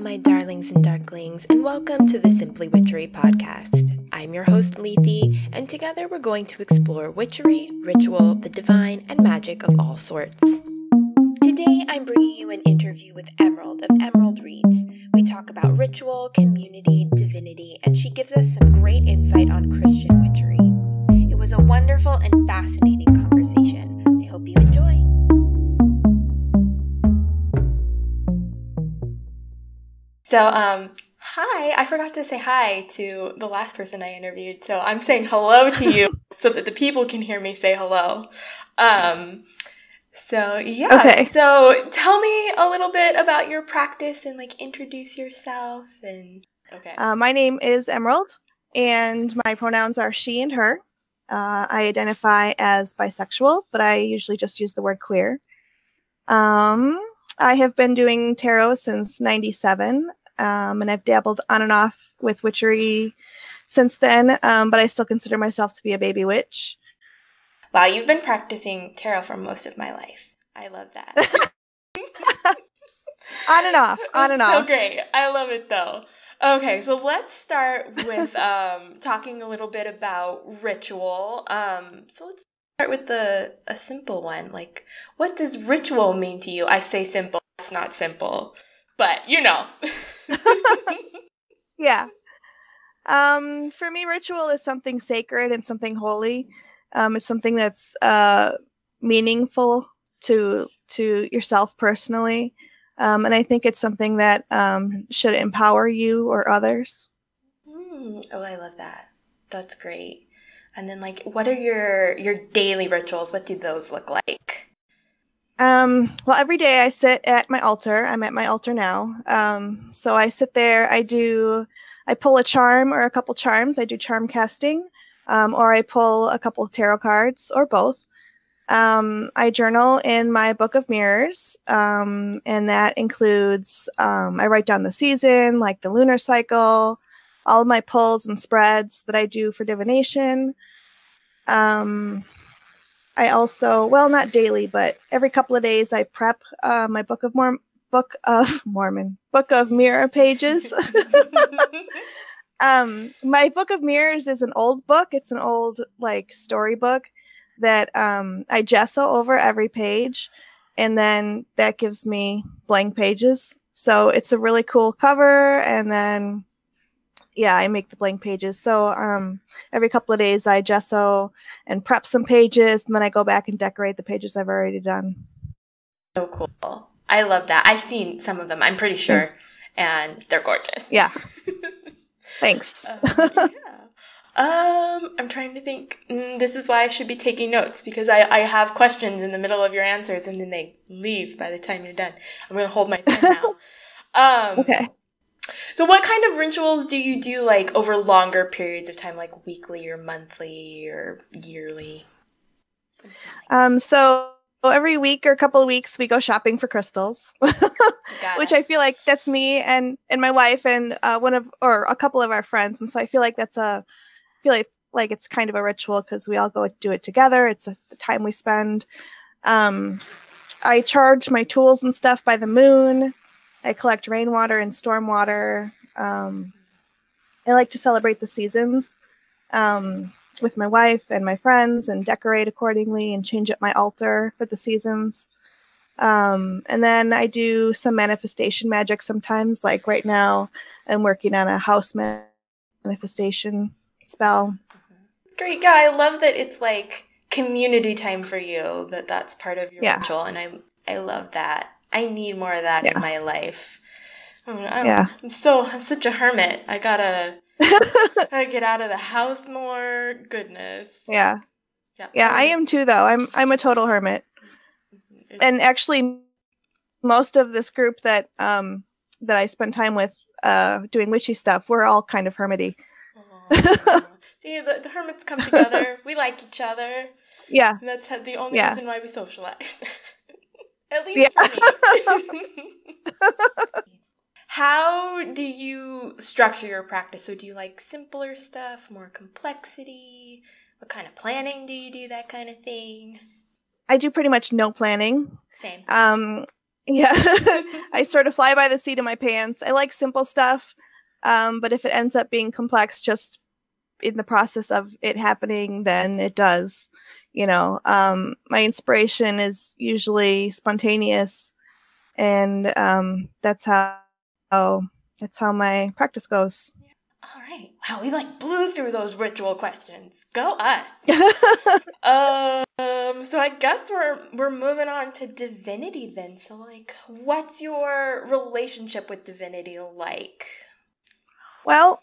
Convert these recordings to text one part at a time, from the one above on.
my darlings and darklings, and welcome to the Simply Witchery podcast. I'm your host, Lethe, and together we're going to explore witchery, ritual, the divine, and magic of all sorts. Today, I'm bringing you an interview with Emerald of Emerald Reads. We talk about ritual, community, divinity, and she gives us some great insight on Christian witchery. It was a wonderful and fascinating conversation. I hope you enjoy. So, hi. I forgot to say hi to the last person I interviewed, so I'm saying hello to you so that the people can hear me say hello. Okay. So tell me a little bit about your practice and introduce yourself and okay. My name is Emerald, and my pronouns are she and her. I identify as bisexual, but I usually just use the word queer. I have been doing tarot since 97, and I've dabbled on and off with witchery since then, but I still consider myself to be a baby witch. Wow, you've been practicing tarot for most of my life. I love that. On and off. So great. I love it, though. Okay, so let's start with talking a little bit about ritual. So let's start with a simple one. What does ritual mean to you? I say simple. It's not simple. But, you know. Yeah. For me, ritual is something sacred and something holy. It's something that's meaningful to yourself personally. And I think it's something that should empower you or others. Oh, I love that. That's great. And then, what are your daily rituals? What do those look like? Well, every day I sit at my altar. I'm at my altar now. So I sit there. I pull a charm or a couple charms. I do charm casting, or I pull a couple of tarot cards, or both. I journal in my book of mirrors, and that includes, I write down the season, like the lunar cycle, all of my pulls and spreads that I do for divination. I also, well, not daily, but every couple of days I prep my Book of Mirror pages. My Book of Mirrors is an old book. It's an old storybook that I gesso over every page, and then that gives me blank pages. So it's a really cool cover, and then I make the blank pages. So every couple of days I gesso and prep some pages, and then I go back and decorate the pages I've already done. So cool. I love that. I've seen some of them, I'm pretty sure. Thanks. And they're gorgeous. Yeah. Thanks. I'm trying to think. This is why I should be taking notes, because I have questions in the middle of your answers and then they leave by the time you're done. I'm going to hold my pen now. Okay. So what kind of rituals do you do over longer periods of time, like weekly or monthly or yearly? So every week or a couple of weeks we go shopping for crystals, which I feel like that's me and my wife and a couple of our friends. And so I feel like it's kind of a ritual because we all go do it together. It's the time we spend. I charge my tools and stuff by the moon. I collect rainwater and stormwater. I like to celebrate the seasons with my wife and my friends and decorate accordingly and change up my altar for the seasons. And then I do some manifestation magic sometimes. Like right now, I'm working on a house manifestation spell. Great. Yeah, I love that it's community time for you, that's part of your ritual. And I love that. I need more of that in my life. I'm such a hermit. I gotta get out of the house more. Goodness. Yeah. I am too, though. I'm a total hermit. And actually, most of this group that I spend time with doing witchy stuff, we're all kind of hermity. See, the hermits come together. We like each other. Yeah. And that's the only reason why we socialize. At least for me. How do you structure your practice? So do you like simpler stuff, more complexity? What kind of planning do you do, that kind of thing? I do pretty much no planning. Same. Yeah. I sort of fly by the seat of my pants. I like simple stuff, but if it ends up being complex just in the process of it happening, then it does. My inspiration is usually spontaneous, and that's how my practice goes. All right. Wow, we blew through those ritual questions. Go us. So I guess we're moving on to divinity then. So what's your relationship with divinity like? Well,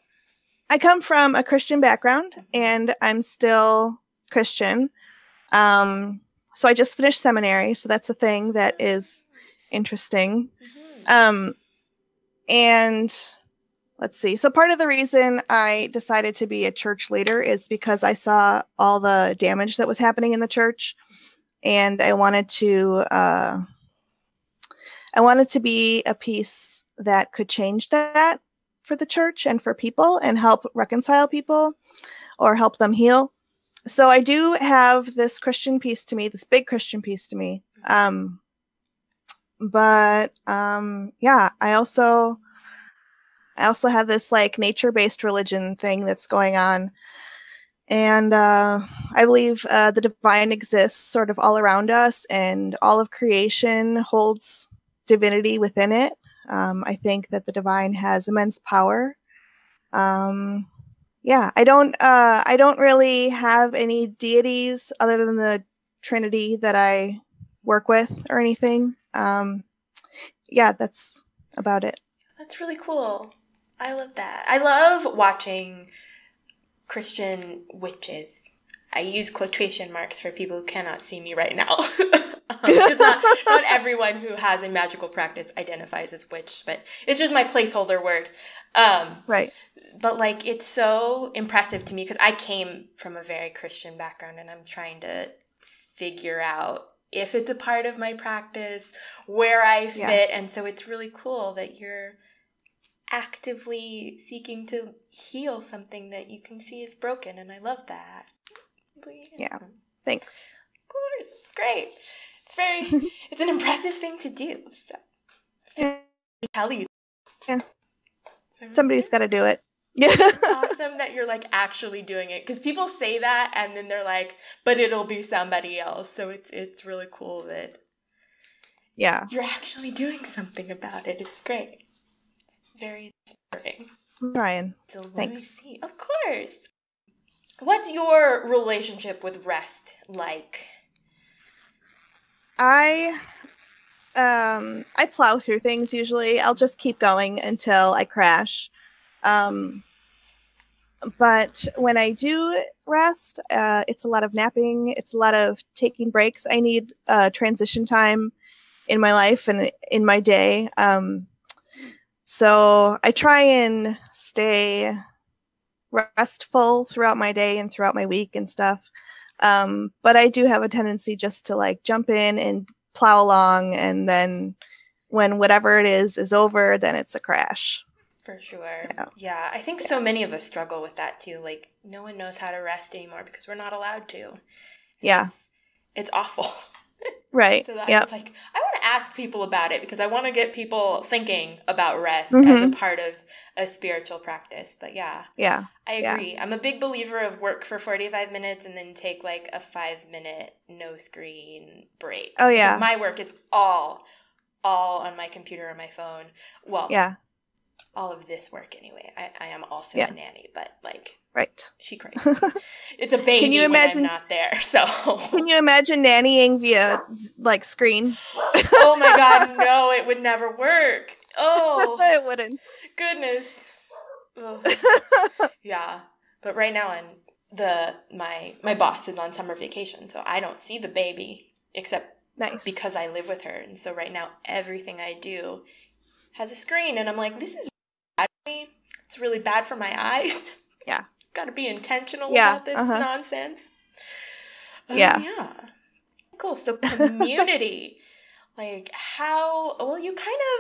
I come from a Christian background, and I'm still Christian. So I just finished seminary, so that's a thing that is interesting. And let's see. So part of the reason I decided to be a church leader is because I saw all the damage that was happening in the church, and I wanted to be a piece that could change that for the church and for people and help reconcile people or help them heal. So I do have this Christian piece to me, this big Christian piece to me. But I also have this nature-based religion thing that's going on. And I believe the divine exists sort of all around us, and all of creation holds divinity within it. I think that the divine has immense power. I don't really have any deities other than the Trinity that I work with or anything. That's about it. That's really cool. I love that. I love watching Christian witches. I use quotation marks for people who cannot see me right now. Because not everyone who has a magical practice identifies as witch, but it's just my placeholder word. Right. But it's so impressive to me because I came from a very Christian background, and I'm trying to figure out if it's a part of my practice, where I fit. And so it's really cool that you're actively seeking to heal something that you can see is broken, and I love that. Yeah, thanks. Of course, it's great. It's an impressive thing to do. So I tell you. Yeah. Somebody's got to do it. Yeah. It's awesome that you're actually doing it, because people say that and then they're like, but it'll be somebody else. So it's really cool that you're actually doing something about it. It's great. It's very inspiring. Ryan, so thanks. Of course. What's your relationship with rest like? I plow through things usually. I'll just keep going until I crash. But when I do rest, it's a lot of napping. It's a lot of taking breaks. I need transition time in my life and in my day. So I try and stay restful throughout my day and throughout my week and stuff. But I do have a tendency just to jump in and plow along, and then when whatever it is over, then it's a crash. For sure. Yeah. I think so many of us struggle with that too. No one knows how to rest anymore because we're not allowed to. It's awful. Right. So I was I want to ask people about it because I want to get people thinking about rest as a part of a spiritual practice. But I agree. Yeah. I'm a big believer of work for 45 minutes and then take a 5-minute no screen break. Oh, yeah. Because my work is all on my computer or my phone. Well, all of this work anyway. I am also a nanny, but right. She crazy. It's a baby when I'm not there. So can you imagine nannying via screen? Oh my God, no, it would never work. Oh, it wouldn't. Goodness. Yeah, but right now my boss is on summer vacation, so I don't see the baby except because I live with her, and so right now everything I do has a screen, and I'm like, this is bad for me. It's really bad for my eyes. Yeah. Got to be intentional about this nonsense. Yeah. Cool. So community, you kind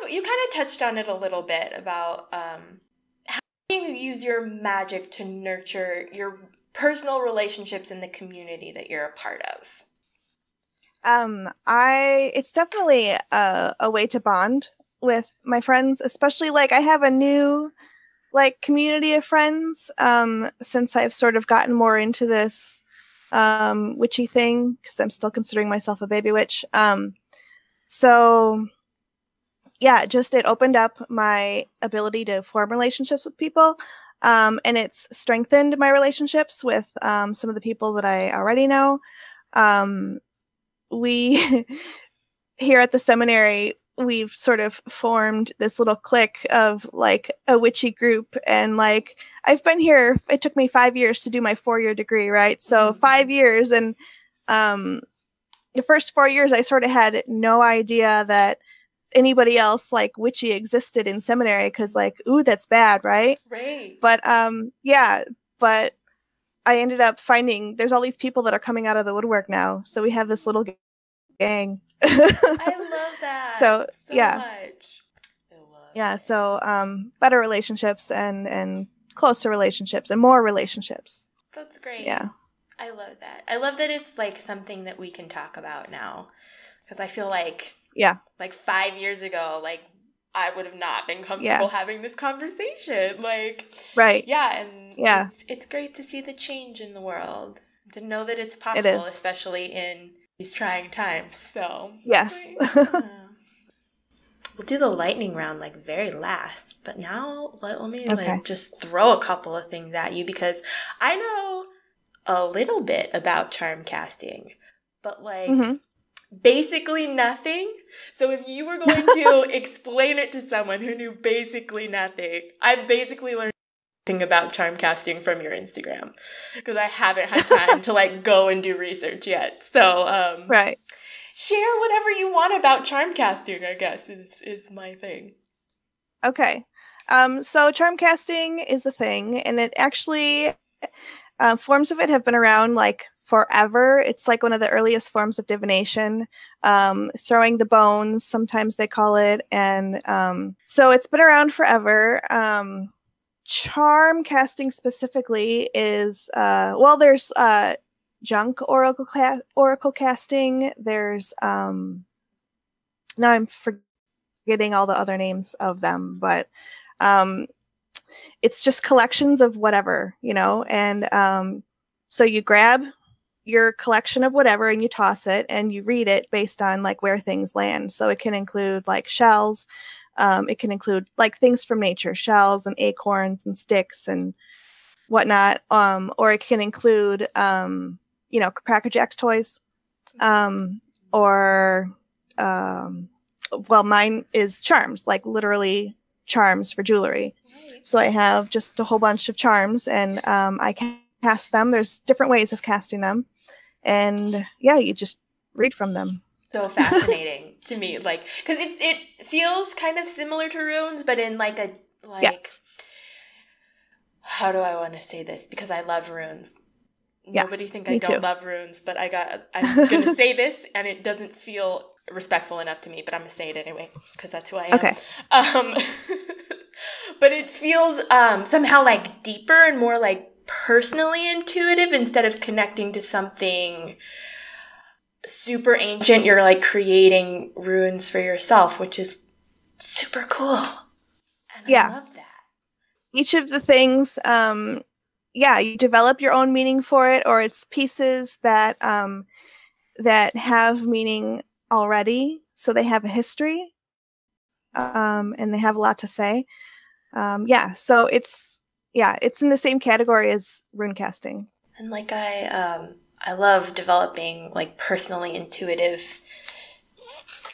of touched on it a little bit about how you use your magic to nurture your personal relationships in the community that you're a part of. It's definitely a way to bond with my friends, especially like I have a new like community of friends since I've sort of gotten more into this witchy thing, because I'm still considering myself a baby witch. So yeah, just it opened up my ability to form relationships with people. And it's strengthened my relationships with some of the people that I already know. We here at the seminary, we've sort of formed this little clique of like a witchy group. And like, I've been here, it took me 5 years to do my 4-year degree, right? So 5 years. And the first 4 years, I sort of had no idea that anybody else like witchy existed in seminary, because like, ooh, that's bad, right? Right. But yeah, but I ended up finding there's all these people that are coming out of the woodwork now. So we have this little gang. I love that so yeah much. Yeah, so better relationships and closer relationships and more relationships. That's great. Yeah. I love that. I love that it's like something that we can talk about now, because I feel like like 5 years ago, like I would have not been comfortable having this conversation. Like, right. Yeah, and it's great to see the change in the world, to know that it's possible, especially in these trying times. So yes. We'll do the lightning round like very last, but now let me like just throw a couple of things at you, because I know a little bit about charm casting, but like basically nothing. So if you were going to explain it to someone who knew basically nothing, I basically learned nothing about charm casting from your Instagram, because I haven't had time to like go and do research yet. So right. Share whatever you want about charm casting, I guess, is my thing. Okay. So charm casting is a thing, and it actually forms of it have been around like forever. It's like one of the earliest forms of divination. Throwing the bones, sometimes they call it, and so it's been around forever. Charm casting specifically is there's junk oracle casting. There's now I'm forgetting all the other names of them, but it's just collections of whatever, and so you grab your collection of whatever and you toss it and you read it based on like where things land. So it can include like shells, it can include like things from nature, shells and acorns and sticks and whatnot, or it can include Cracker Jack's toys, or mine is charms, like literally charms for jewelry. Right. So I have just a whole bunch of charms, and I can cast them. There's different ways of casting them, and you just read from them. So fascinating to me, like, because it feels kind of similar to runes, but in like a yes. How do I want to say this? Because I love runes. Nobody think I don't love runes, but I'm going to say this, and it doesn't feel respectful enough to me, but I'm going to say it anyway, because that's who I am. Okay. But it feels somehow like deeper and more like personally intuitive, instead of connecting to something super ancient. You're like creating runes for yourself, which is super cool. And I love that. Each of the things, you develop your own meaning for it, or it's pieces that that have meaning already, so they have a history, and they have a lot to say. So it's in the same category as rune casting. And like I love developing like personally intuitive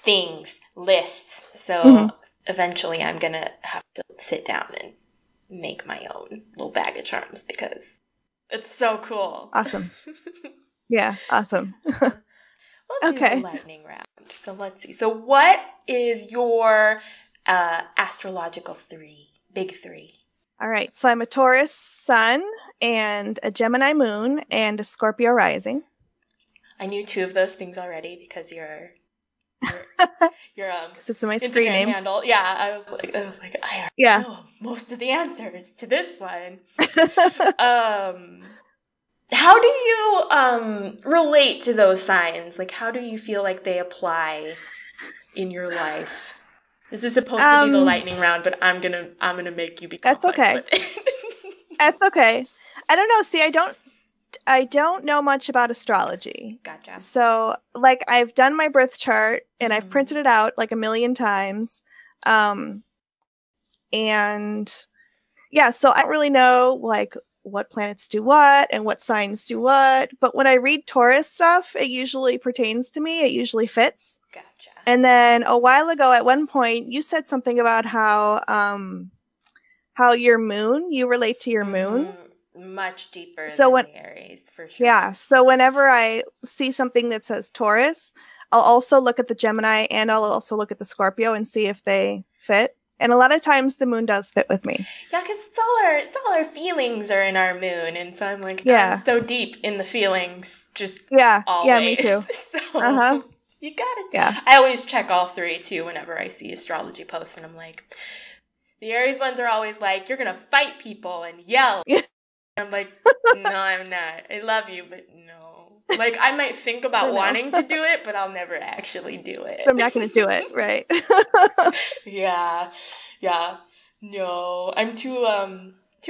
things, lists. So eventually I'm gonna have to sit down and make my own little bag of charms, because it's so cool. Awesome. Yeah, awesome. We'll do the lightning round. So let's see. So what is your astrological big three? All right. So I'm a Taurus sun and a Gemini moon and a Scorpio rising. I knew 2 of those things already, because your it's my Instagram screen name handle. Yeah, I was like I already know most of the answers to this one. How do you relate to those signs? Like, how do you feel like they apply in your life? This is supposed to be the lightning round, but I'm gonna make you become that's okay. with it. That's okay. I don't know. See, I don't know much about astrology. Gotcha. So, like, I've done my birth chart and I've printed it out like a million times. And yeah, so I don't really know like what planets do what and what signs do what. But when I read Taurus stuff, it usually pertains to me. It usually fits. Gotcha. And then a while ago, at one point, you said something about how your moon, you relate to your moon. Much deeper than the Aries, for sure. Yeah. So whenever I see something that says Taurus, I'll also look at the Gemini and I'll also look at the Scorpio and see if they fit. And a lot of times the moon does fit with me. Yeah, because it's all our feelings are in our moon. And so I'm like, I'm so deep in the feelings. Just always. Yeah, me too. So you got it. Yeah. I always check all three, too, whenever I see astrology posts. And I'm like, the Aries ones are always like, you're going to fight people and yell. I'm like, no, I'm not. I love you, but no. Like, I might think about wanting to do it, but I'll never actually do it. I'm not going to do it, right? Yeah. No, I'm too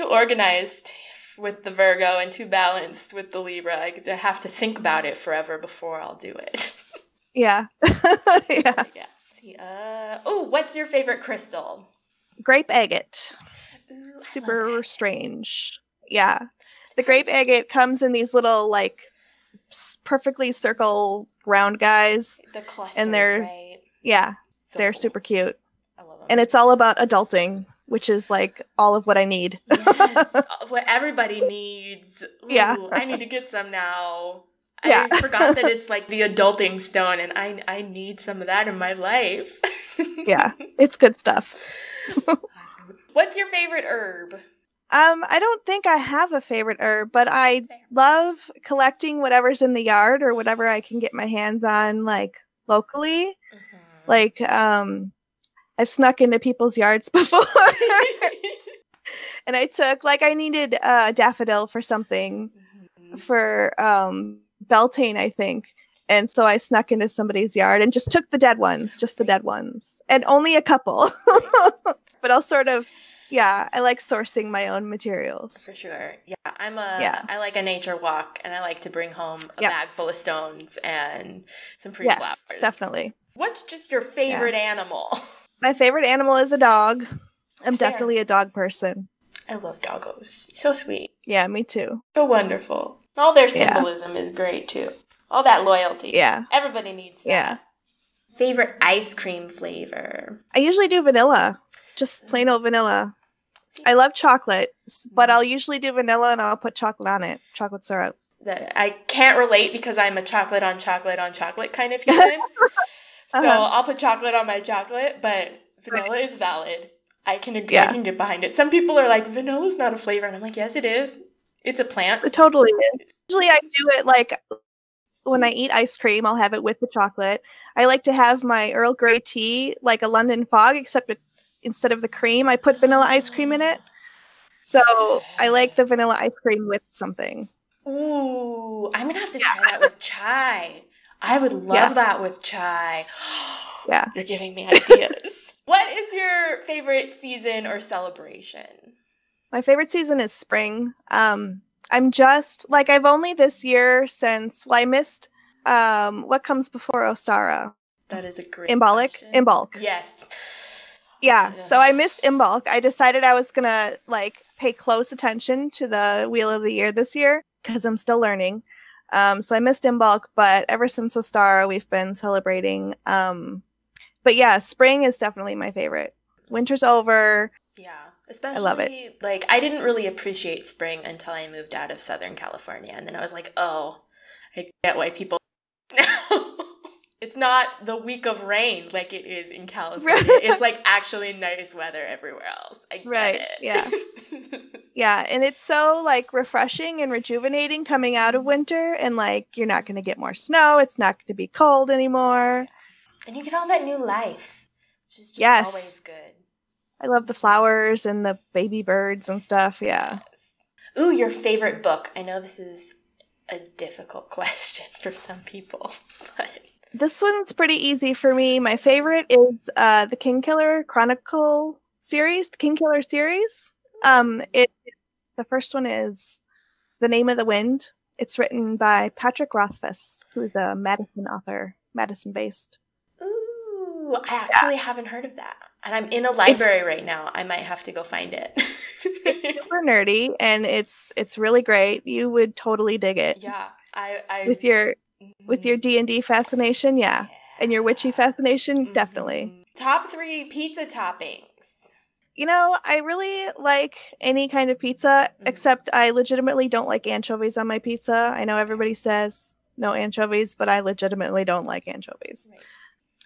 organized with the Virgo and too balanced with the Libra. I have to think about it forever before I'll do it. Yeah. Yeah. What's your favorite crystal? Grape agate. Ooh, super strange. Yeah. The grape agate comes in these little, like, perfectly circle round guys. The clusters, and they're, right? Yeah. So they're cool. super cute. I love them. And it's all about adulting, which is, like, all of what I need. Yes. What everybody needs. Ooh, yeah. I need to get some now. Yeah. I forgot that it's, like, the adulting stone, and I need some of that in my life. Yeah. It's good stuff. What's your favorite herb? I don't think I have a favorite herb, but I love collecting whatever's in the yard or whatever I can get my hands on, like, locally. Mm-hmm. Like, I've snuck into people's yards before. And I needed a daffodil for something, for Beltane, I think. And so I snuck into somebody's yard and just took the dead ones, and only a couple. But I'll sort of, I like sourcing my own materials. For sure. Yeah, I like a nature walk, and I like to bring home a bag full of stones and some pretty flowers. Definitely. What's just your favorite animal? My favorite animal is a dog. I'm definitely a dog person. I love doggos. So sweet. Yeah, me too. So wonderful. All their symbolism is great, too. All that loyalty. Yeah. Everybody needs that. Yeah. Favorite ice cream flavor? I usually do vanilla. Just plain old vanilla. I love chocolate, but I'll usually do vanilla and I'll put chocolate on it. Chocolate syrup. I can't relate because I'm a chocolate on chocolate on chocolate kind of human. So I'll put chocolate on my chocolate, but vanilla is valid. I can agree. I can get behind it. Some people are like, vanilla's not a flavor. And I'm like, yes, it is. It's a plant. It totally is. Usually I do it like when I eat ice cream, I'll have it with the chocolate. I like to have my Earl Grey tea like a London Fog, except instead of the cream, I put vanilla ice cream in it. So I like the vanilla ice cream with something. Ooh, I'm going to have to try that with chai. I would love that with chai. Yeah. You're giving me ideas. What is your favorite season or celebration? My favorite season is spring. I'm just, like, I've only this year since, I missed what comes before Ostara. That is a great question. Imbolc. Yes. Yeah, so I missed Imbolc. I decided I was going to, like, pay close attention to the Wheel of the Year this year, because I'm still learning. So I missed Imbolc, but ever since Ostara, we've been celebrating. But yeah, spring is definitely my favorite. Winter's over. Yeah, especially, I love it. Like, I didn't really appreciate spring until I moved out of Southern California. And then I was like, oh, I get why people... It's not the week of rain like it is in California. It's like actually nice weather everywhere else. I get it. Yeah. Yeah, and it's so like refreshing and rejuvenating coming out of winter, and like you're not going to get more snow. It's not going to be cold anymore. And you get all that new life, which is just always good. I love the flowers and the baby birds and stuff. Yeah. Yes. Ooh, your favorite book. I know this is a difficult question for some people. But this one's pretty easy for me. My favorite is the Kingkiller Chronicle series, the Kingkiller series. The first one is The Name of the Wind. It's written by Patrick Rothfuss, who's a Madison author, Madison-based. Ooh, I actually haven't heard of that. And I'm in a library right now. I might have to go find it. It's super nerdy, and it's really great. You would totally dig it. Yeah, with your D&D fascination, yeah. And your witchy fascination, definitely. Top 3 pizza toppings. You know, I really like any kind of pizza, except I legitimately don't like anchovies on my pizza. I know everybody says no anchovies, but I legitimately don't like anchovies. Right.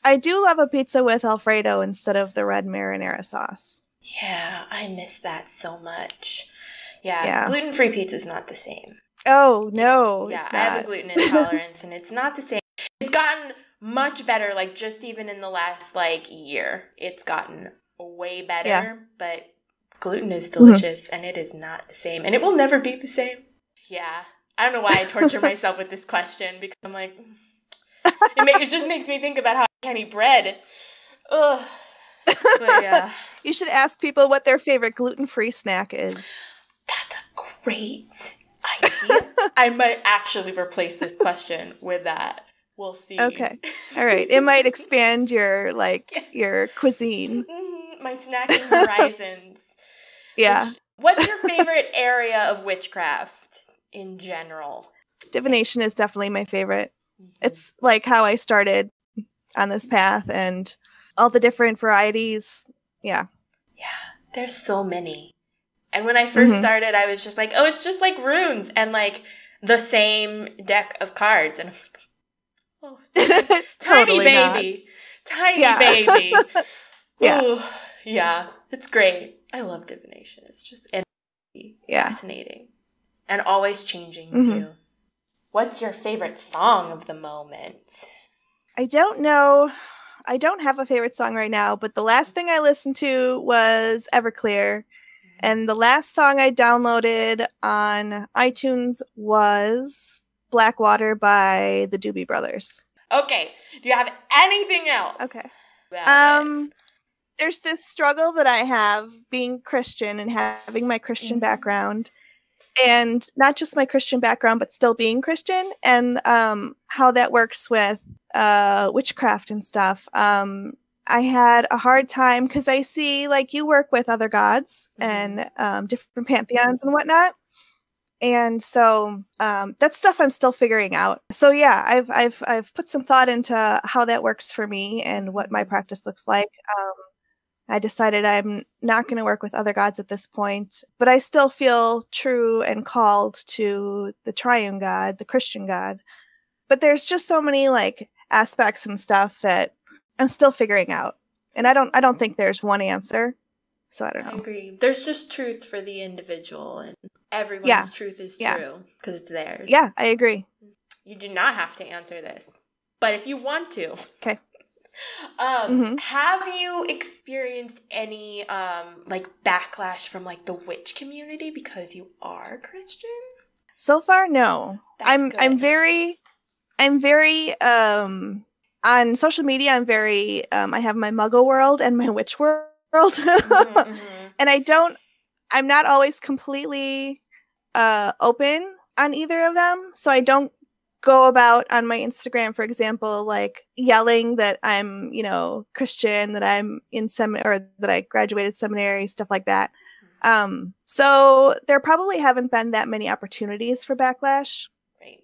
I do love a pizza with Alfredo instead of the red marinara sauce. Yeah, I miss that so much. Yeah. Gluten-free pizza is not the same. Oh, no, it's not. I have a gluten intolerance, and it's not the same. It's gotten much better, like, just even in the last, like, year. It's gotten way better, but gluten is delicious, and it is not the same, and it will never be the same. Yeah. I don't know why I torture myself with this question, because I'm like, it just makes me think about how I can't eat bread. Ugh. But yeah. You should ask people what their favorite gluten-free snack is. That's a great idea. I might actually replace this question with that. We'll see. Okay. All right. It might expand your your cuisine. My snacking horizons. Yeah. What's your favorite area of witchcraft in general? Divination is definitely my favorite. It's like how I started on this path, and all the different varieties. Yeah. Yeah. There's so many. And when I first started, I was just like, oh, it's just like runes and like the same deck of cards. And I'm like, oh, it's tiny totally baby. Not. Tiny baby. Yeah. Ooh, yeah. It's great. I love divination. It's just fascinating. And always changing, too. What's your favorite song of the moment? I don't know. I don't have a favorite song right now, but the last thing I listened to was Everclear. And the last song I downloaded on iTunes was Blackwater by the Doobie Brothers. Okay. Do you have anything else? Okay. There's this struggle that I have being Christian and having my Christian background. And not just my Christian background, but still being Christian. And how that works with witchcraft and stuff. I had a hard time because I see, like, you work with other gods and different pantheons and whatnot. And so that's stuff I'm still figuring out. So yeah, I've put some thought into how that works for me and what my practice looks like. I decided I'm not going to work with other gods at this point, but I still feel true and called to the triune God, the Christian God. But there's just so many like aspects and stuff that I'm still figuring out. And I don't think there's one answer. So I don't know. I agree. There's just truth for the individual, and everyone's truth is true because it's theirs. Yeah, I agree. You do not have to answer this, but if you want to. Okay. Have you experienced any like backlash from like the witch community because you are Christian? So far, no. I'm very on social media. I'm very I have my Muggle world and my witch world, and I'm not always completely open on either of them. So I don't go about on my Instagram, for example, like yelling that I'm, Christian, that I'm in or that I graduated seminary, stuff like that. So there probably haven't been that many opportunities for backlash,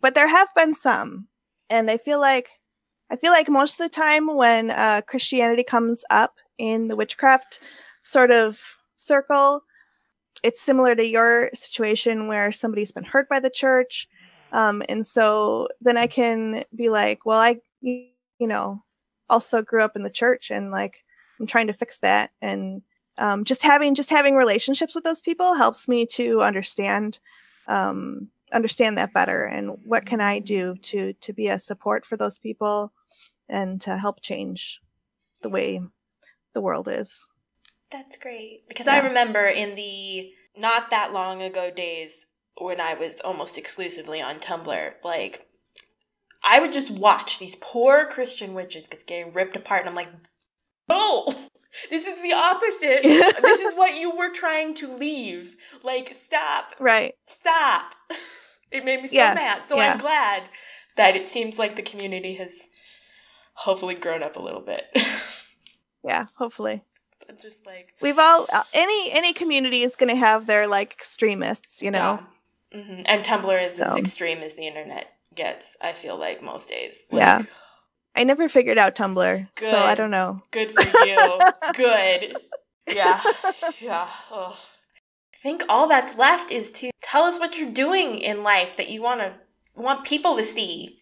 but there have been some. And I feel like most of the time when Christianity comes up in the witchcraft sort of circle, it's similar to your situation where somebody's been hurt by the church. And so then I can be like, well, I, also grew up in the church and like, I'm trying to fix that. And just having relationships with those people helps me to understand that better. And what can I do to be a support for those people and to help change the way the world is. That's great. Because I remember in the not that long ago days when I was almost exclusively on Tumblr, like, I would just watch these poor Christian witches getting ripped apart, and I'm like, no, this is the opposite. This is what you were trying to leave. Like, stop. Right. Stop. It made me so mad. So I'm glad that it seems like the community has hopefully grown up a little bit. Yeah, hopefully. But just like, we've all, any community is going to have their, like, extremists, you know? Yeah. Mm-hmm. And Tumblr is as extreme as the internet gets, I feel like, most days. Like, yeah. I never figured out Tumblr, so I don't know. Good for you. Good. Yeah. Yeah. Oh. I think all that's left is to tell us what you're doing in life that you want people to see.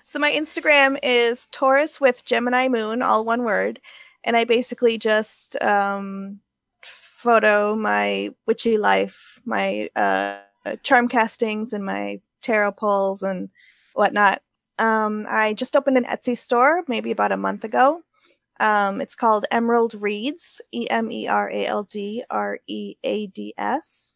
So my Instagram is Taurus with Gemini Moon, all one word. And I basically just photo my witchy life, my charm castings and my tarot pulls and whatnot. I just opened an Etsy store maybe about a month ago. It's called Emerald Reads, EmeraldReads.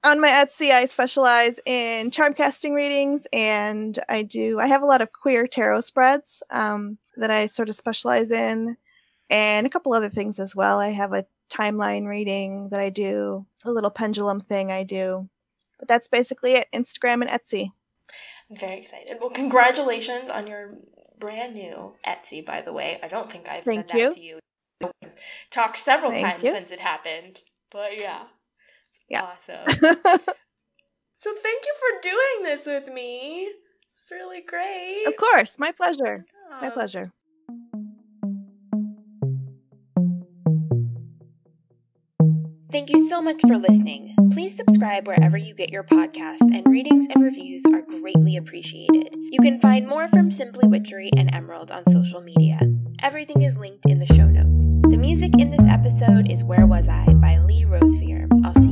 On my Etsy, I specialize in charm casting readings, and I have a lot of queer tarot spreads that I sort of specialize in, and a couple other things as well. I have a timeline reading that I do, a little pendulum thing I do. But that's basically it, Instagram and Etsy. I'm very excited. Well, congratulations on your brand new Etsy, by the way. I don't think I've said that to you. We've talked several times since it happened, but yeah. Awesome. So thank you for doing this with me. It's really great. Of course. My pleasure. My pleasure. Thank you so much for listening. Please subscribe wherever you get your podcasts, and readings and reviews are greatly appreciated. You can find more from Simply Witchery and Emerald on social media. Everything is linked in the show notes. The music in this episode is Where Was I by Lee Rosefear. I'll see